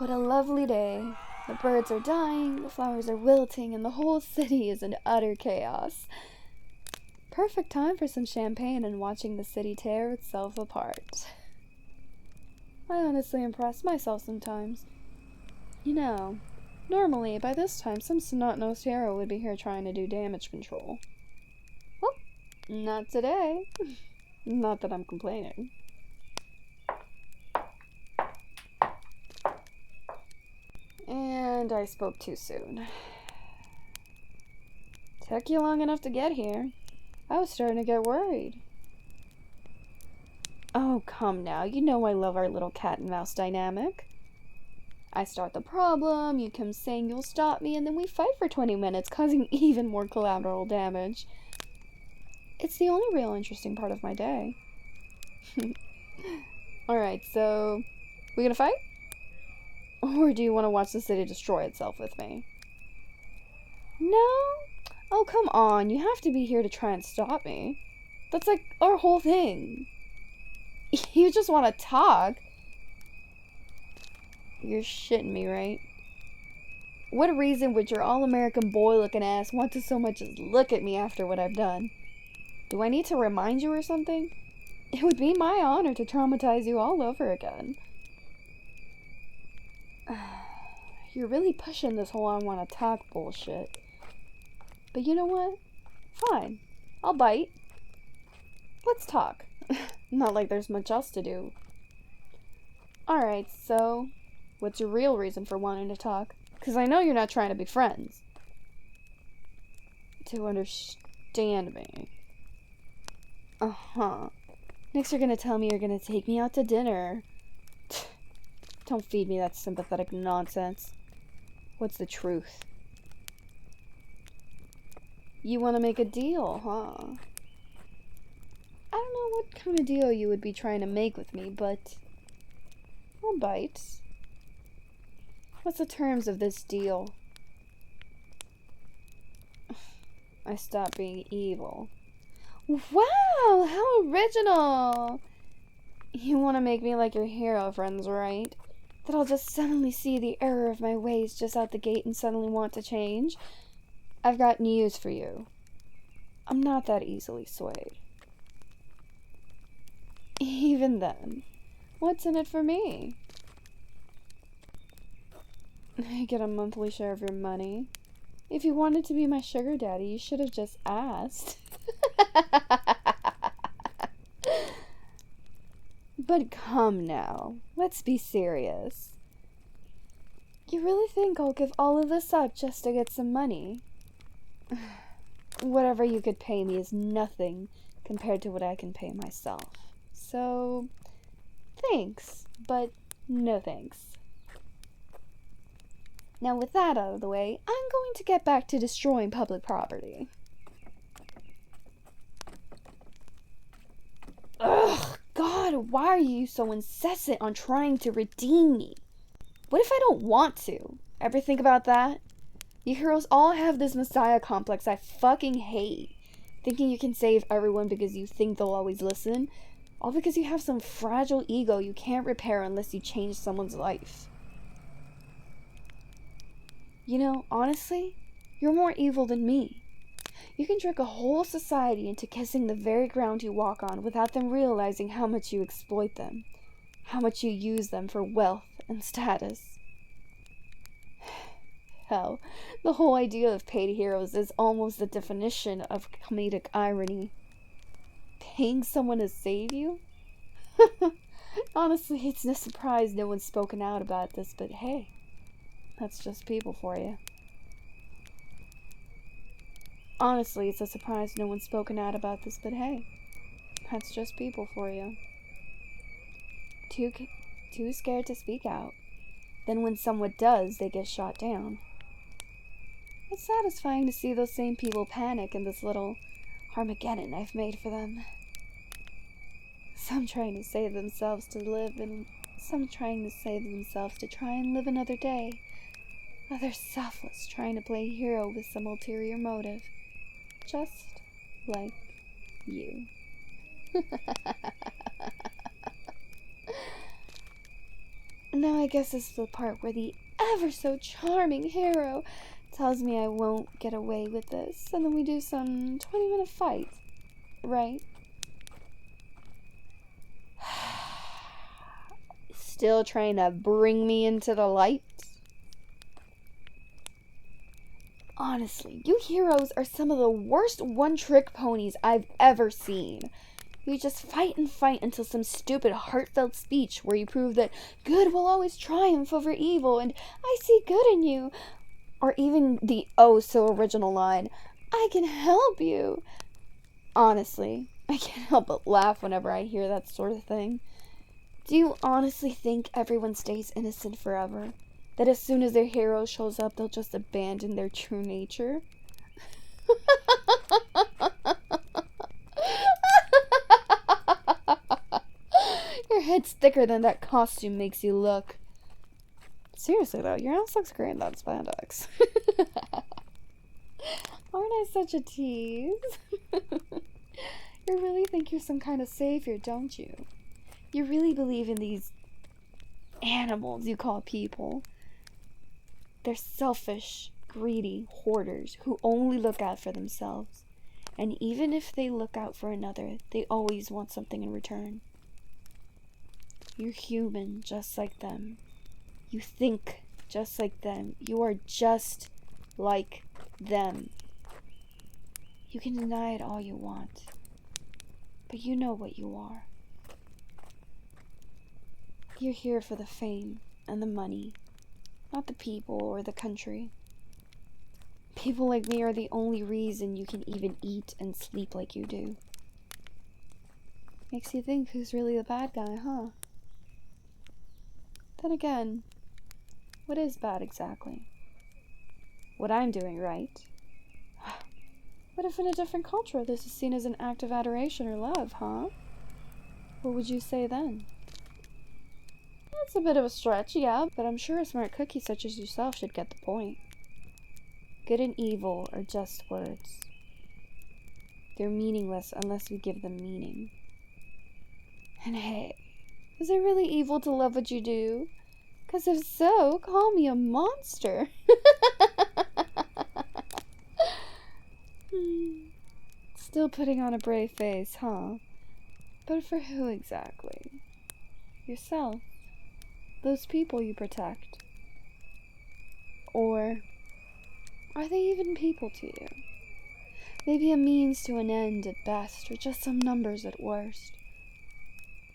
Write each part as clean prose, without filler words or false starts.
What a lovely day. The birds are dying, the flowers are wilting, and the whole city is in utter chaos. Perfect time for some champagne and watching the city tear itself apart. I honestly impress myself sometimes. You know, normally by this time some snot-nosed hero would be here trying to do damage control. Well, not today. Not that I'm complaining. And I spoke too soon. Took you long enough to get here. I was starting to get worried. Oh, come now. You know I love our little cat and mouse dynamic. I start the problem, you come saying you'll stop me, and then we fight for 20 minutes, causing even more collateral damage. It's the only real interesting part of my day. Alright, so, we gonna fight? Or do you want to watch the city destroy itself with me? No? Oh, come on. You have to be here to try and stop me. That's like our whole thing. You just want to talk? You're shitting me, right? What reason would your all-American boy-looking ass want to so much as look at me after what I've done? Do I need to remind you or something? It would be my honor to traumatize you all over again. You're really pushing this whole I want to talk bullshit. But you know what? Fine. I'll bite. Let's talk. Not like there's much else to do. Alright, so what's your real reason for wanting to talk? Because I know you're not trying to be friends. To understand me. Uh-huh. Next you're gonna tell me you're gonna take me out to dinner. Don't feed me that sympathetic nonsense. What's the truth? You want to make a deal, huh? I don't know what kind of deal you would be trying to make with me, but I'll bite. What's the terms of this deal? I stop being evil. Wow, how original! You want to make me like your hero friends, right? That I'll just suddenly see the error of my ways just out the gate and suddenly want to change? I've got news for you. I'm not that easily swayed. Even then, what's in it for me? I get a monthly share of your money. If you wanted to be my sugar daddy, you should have just asked. But come now, let's be serious. You really think I'll give all of this up just to get some money? Whatever you could pay me is nothing compared to what I can pay myself. So, thanks, but no thanks. Now with that out of the way, I'm going to get back to destroying public property. Ugh, God, why are you so incessant on trying to redeem me? What if I don't want to? Ever think about that? You heroes all have this messiah complex I fucking hate. Thinking you can save everyone because you think they'll always listen. All because you have some fragile ego you can't repair unless you change someone's life. You know, honestly, you're more evil than me. You can trick a whole society into kissing the very ground you walk on without them realizing how much you exploit them. How much you use them for wealth and status. Hell, the whole idea of paid heroes is almost the definition of comedic irony. Paying someone to save you? Honestly, it's no surprise no one's spoken out about this, but hey, that's just people for you. Honestly, it's a surprise no one's spoken out about this, but hey, that's just people for you. Too scared to speak out. Then when someone does, they get shot down. It's satisfying to see those same people panic in this little Armageddon I've made for them. Some trying to save themselves to live, and some trying to save themselves to try and live another day. Others selfless, trying to play hero with some ulterior motive. Just like you. Now I guess this is the part where the ever so charming hero tells me I won't get away with this, and then we do some 20-minute fight, right? Still trying to bring me into the light? Honestly, you heroes are some of the worst one-trick ponies I've ever seen. You just fight and fight until some stupid heartfelt speech where you prove that good will always triumph over evil and I see good in you. Or even the oh so original line, I can help you. Honestly, I can't help but laugh whenever I hear that sort of thing. Do you honestly think everyone stays innocent forever? That as soon as their hero shows up, they'll just abandon their true nature? Your head's thicker than that costume makes you look. Seriously though, your ass looks great in that spandex. Aren't I such a tease? You really think you're some kind of savior, don't you? You really believe in these animals you call people. They're selfish, greedy hoarders who only look out for themselves. And even if they look out for another, they always want something in return. You're human, just like them. You think just like them. You are just like them. You can deny it all you want, but you know what you are. You're here for the fame and the money, not the people or the country. People like me are the only reason you can even eat and sleep like you do. Makes you think who's really the bad guy, huh? Then again, what is bad exactly? What I'm doing, right? What if in a different culture this is seen as an act of adoration or love, huh? What would you say then? That's a bit of a stretch, yeah, but I'm sure a smart cookie such as yourself should get the point. Good and evil are just words. They're meaningless unless we give them meaning. And hey, is it really evil to love what you do? 'Cause if so, call me a monster. Still putting on a brave face, huh? But for who exactly? Yourself. Those people you protect. Or are they even people to you? Maybe a means to an end at best, or just some numbers at worst.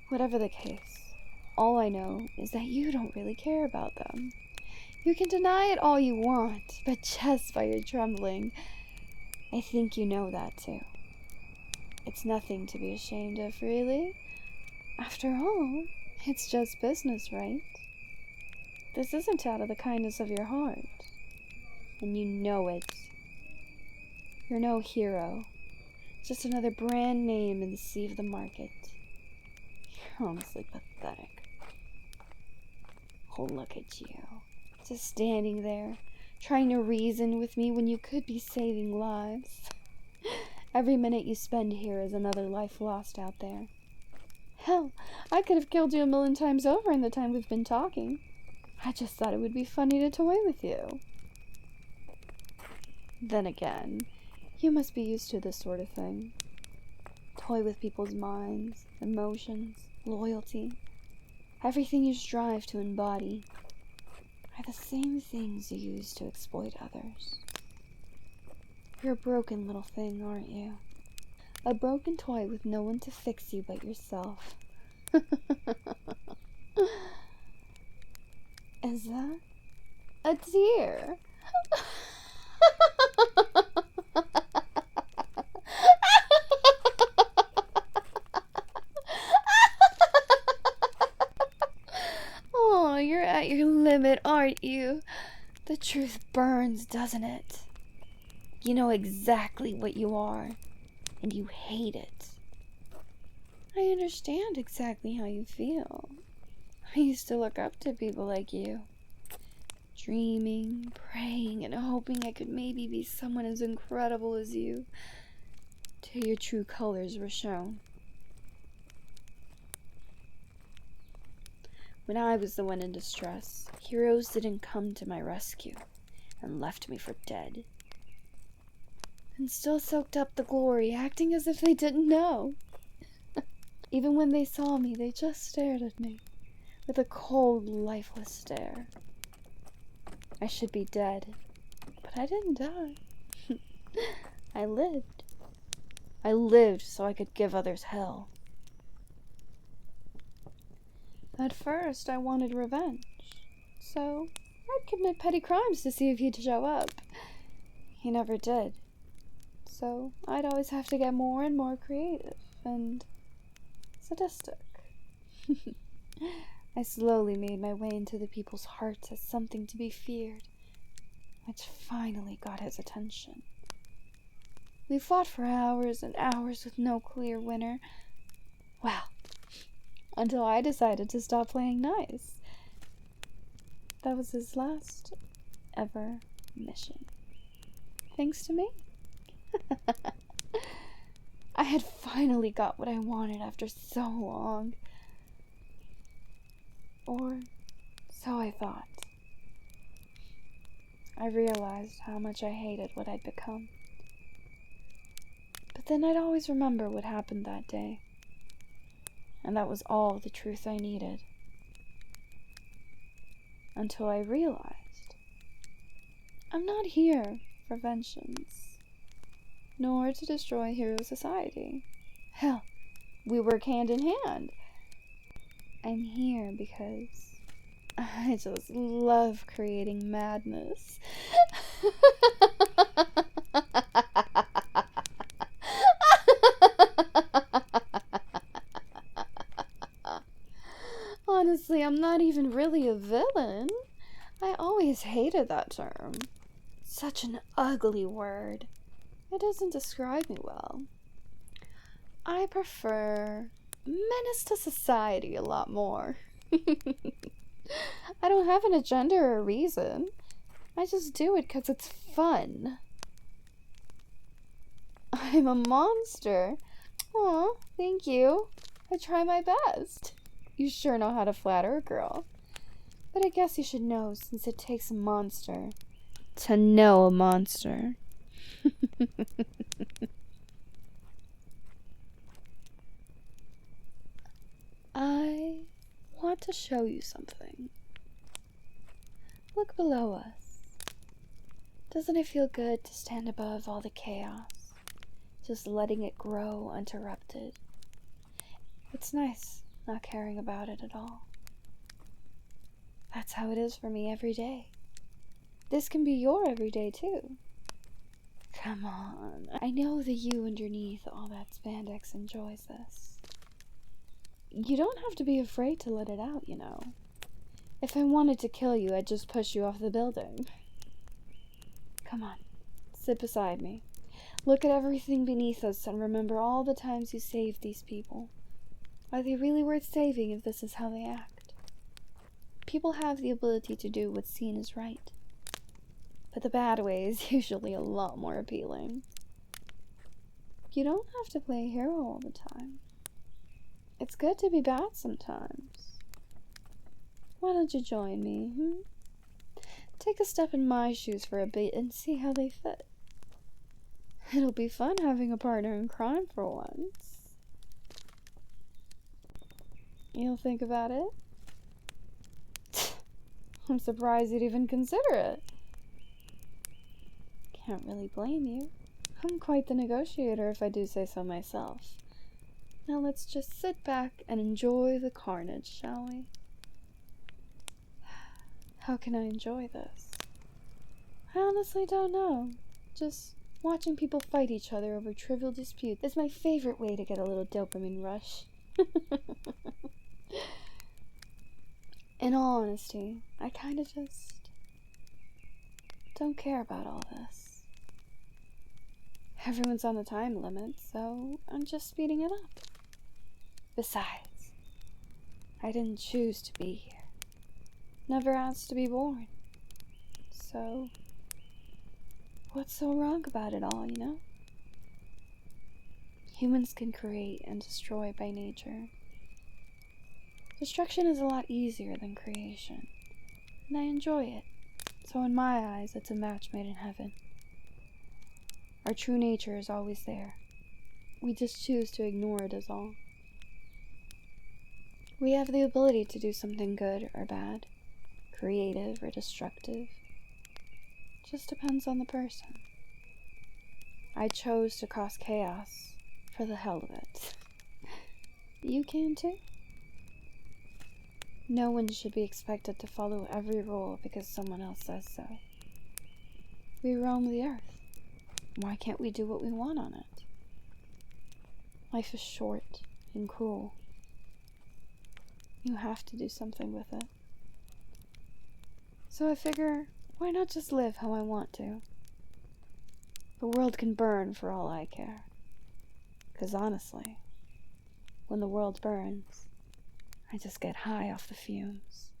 Whatever the case, all I know is that you don't really care about them. You can deny it all you want, but just by your trembling, I think you know that too. It's nothing to be ashamed of, really. After all, it's just business, right? This isn't out of the kindness of your heart. And you know it. You're no hero. Just another brand name in the sea of the market. You're honestly pathetic. Oh, look at you. Just standing there, trying to reason with me when you could be saving lives. Every minute you spend here is another life lost out there. Hell, I could have killed you 1,000,000 times over in the time we've been talking. I just thought it would be funny to toy with you. Then again, you must be used to this sort of thing. Toy with people's minds, emotions, loyalty. Everything you strive to embody are the same things you use to exploit others. You're a broken little thing, aren't you? A broken toy with no one to fix you but yourself. Is that a tear? Oh, you're at your limit, aren't you? The truth burns, doesn't it? You know exactly what you are, and you hate it. I understand exactly how you feel. I used to look up to people like you. Dreaming, praying, and hoping I could maybe be someone as incredible as you, till your true colors were shown. When I was the one in distress, heroes didn't come to my rescue and left me for dead. And still soaked up the glory, acting as if they didn't know. Even when they saw me, they just stared at me with a cold, lifeless stare. I should be dead, but I didn't die. I lived. I lived so I could give others hell. At first, I wanted revenge, so I'd commit petty crimes to see if he'd show up. He never did, so I'd always have to get more and more creative and sadistic. I slowly made my way into the people's hearts as something to be feared, which finally got his attention. We fought for hours and hours with no clear winner. Well, until I decided to stop playing nice. That was his last ever mission. Thanks to me. I had finally got what I wanted after so long. Or so I thought. I realized how much I hated what I'd become. But then I'd always remember what happened that day. And that was all the truth I needed. Until I realized I'm not here for vengeance, nor to destroy hero society. Hell, we work hand in hand. I'm here because I just love creating madness. Honestly, I'm not even really a villain. I always hated that term. Such an ugly word. It doesn't describe me well. I prefer menace to society a lot more. I don't have an agenda or a reason. I just do it because it's fun. I'm a monster. Aw, thank you. I try my best. You sure know how to flatter a girl. But I guess you should know, since it takes a monster to know a monster. I want to show you something. Look below us. Doesn't it feel good to stand above all the chaos, just letting it grow uninterrupted? It's nice not caring about it at all. That's how it is for me every day. This can be your everyday too. Come on, I know that you underneath all that spandex enjoys this. You don't have to be afraid to let it out, you know. If I wanted to kill you, I'd just push you off the building. Come on, sit beside me. Look at everything beneath us and remember all the times you saved these people. Are they really worth saving if this is how they act? People have the ability to do what's seen as right, but the bad way is usually a lot more appealing. You don't have to play a hero all the time. It's good to be bad sometimes. Why don't you join me, Take a step in my shoes for a bit and see how they fit. It'll be fun having a partner in crime for once. You'll think about it? I'm surprised you'd even consider it. Can't really blame you. I'm quite the negotiator, if I do say so myself. Now let's just sit back and enjoy the carnage, shall we? How can I enjoy this? I honestly don't know. Just watching people fight each other over trivial disputes is my favorite way to get a little dopamine rush. In all honesty, I kinda just don't care about all this. Everyone's on a time limit, so I'm just speeding it up. Besides, I didn't choose to be here. Never asked to be born. So, what's so wrong about it all, you know? Humans can create and destroy by nature. Destruction is a lot easier than creation, and I enjoy it. So in my eyes, it's a match made in heaven. Our true nature is always there. We just choose to ignore it is all. We have the ability to do something good or bad, creative or destructive. It just depends on the person. I chose to cause chaos for the hell of it. You can too. No one should be expected to follow every rule because someone else says so. We roam the earth. Why can't we do what we want on it? Life is short and cruel. You have to do something with it. So I figure, why not just live how I want to? The world can burn for all I care. 'Cause honestly, when the world burns, I just get high off the fumes.